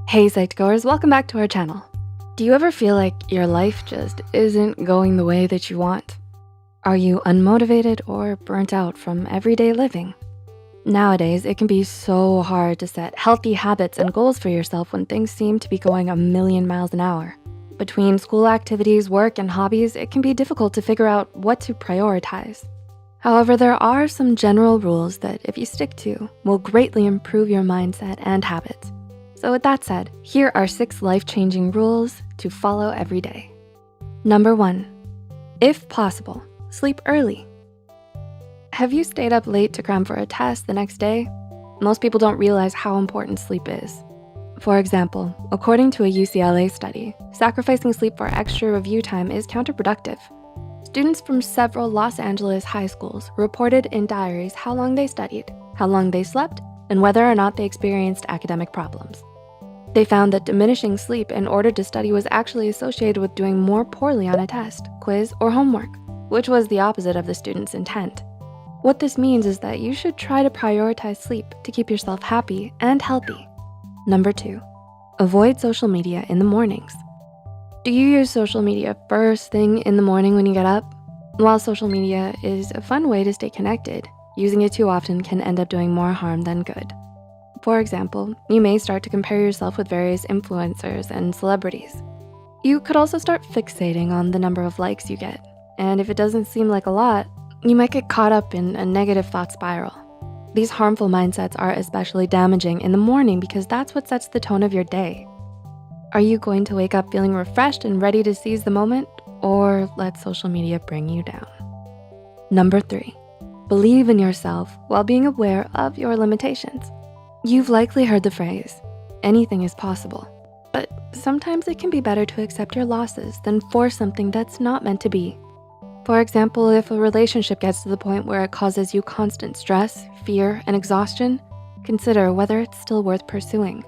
Hey Psych2Goers, welcome back to our channel. Do you ever feel like your life just isn't going the way that you want? Are you unmotivated or burnt out from everyday living? Nowadays, it can be so hard to set healthy habits and goals for yourself when things seem to be going a million miles an hour. Between school activities, work, and hobbies, it can be difficult to figure out what to prioritize. However, there are some general rules that if you stick to, will greatly improve your mindset and habits. So with that said, here are 6 life-changing rules to follow every day. Number 1, if possible, sleep early. Have you stayed up late to cram for a test the next day? Most people don't realize how important sleep is. For example, according to a UCLA study, sacrificing sleep for extra review time is counterproductive. Students from several Los Angeles high schools reported in diaries how long they studied, how long they slept, and whether or not they experienced academic problems. They found that diminishing sleep in order to study was actually associated with doing more poorly on a test, quiz, or homework, which was the opposite of the student's intent. What this means is that you should try to prioritize sleep to keep yourself happy and healthy. Number 2, avoid social media in the mornings. Do you use social media first thing in the morning when you get up? While social media is a fun way to stay connected, using it too often can end up doing more harm than good. For example, you may start to compare yourself with various influencers and celebrities. You could also start fixating on the number of likes you get, and if it doesn't seem like a lot, you might get caught up in a negative thought spiral. These harmful mindsets are especially damaging in the morning because that's what sets the tone of your day. Are you going to wake up feeling refreshed and ready to seize the moment, or let social media bring you down? Number 3, believe in yourself while being aware of your limitations. You've likely heard the phrase, anything is possible, but sometimes it can be better to accept your losses than force something that's not meant to be. For example, if a relationship gets to the point where it causes you constant stress, fear, and exhaustion, consider whether it's still worth pursuing.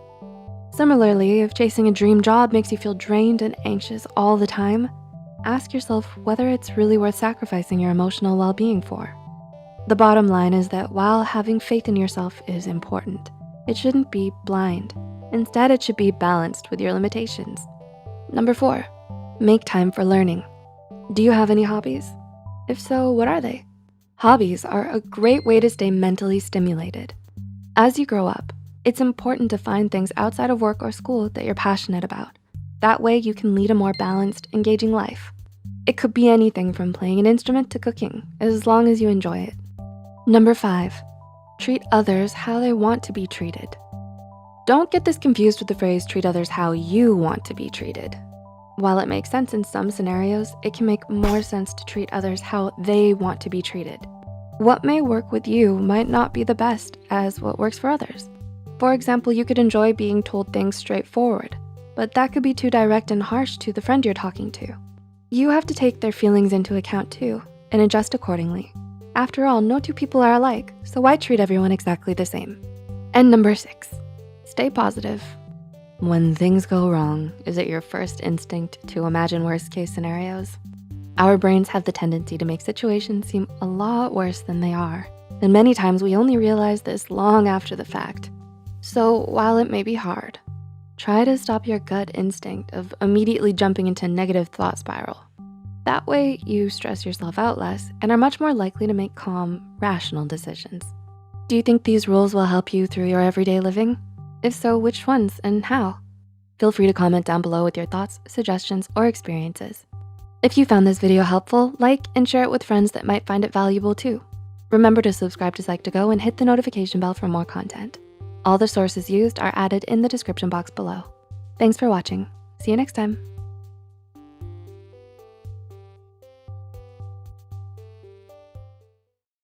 Similarly, if chasing a dream job makes you feel drained and anxious all the time, ask yourself whether it's really worth sacrificing your emotional well-being for. The bottom line is that while having faith in yourself is important, it shouldn't be blind. Instead, it should be balanced with your limitations. Number 4, make time for learning. Do you have any hobbies? If so, what are they? Hobbies are a great way to stay mentally stimulated. As you grow up, it's important to find things outside of work or school that you're passionate about. That way you can lead a more balanced, engaging life. It could be anything from playing an instrument to cooking, as long as you enjoy it. Number 5, treat others how they want to be treated. Don't get this confused with the phrase, treat others how you want to be treated. While it makes sense in some scenarios, it can make more sense to treat others how they want to be treated. What may work with you might not be the best as what works for others. For example, you could enjoy being told things straightforward, but that could be too direct and harsh to the friend you're talking to. You have to take their feelings into account too and adjust accordingly. After all, no two people are alike, so why treat everyone exactly the same? And number 6, stay positive. When things go wrong, is it your first instinct to imagine worst case scenarios? Our brains have the tendency to make situations seem a lot worse than they are, and many times we only realize this long after the fact. So while it may be hard, try to stop your gut instinct of immediately jumping into a negative thought spiral. That way you stress yourself out less and are much more likely to make calm, rational decisions. Do you think these rules will help you through your everyday living? If so, which ones and how? Feel free to comment down below with your thoughts, suggestions, or experiences. If you found this video helpful, like and share it with friends that might find it valuable too. Remember to subscribe to Psych2Go and hit the notification bell for more content. All the sources used are added in the description box below. Thanks for watching. See you next time.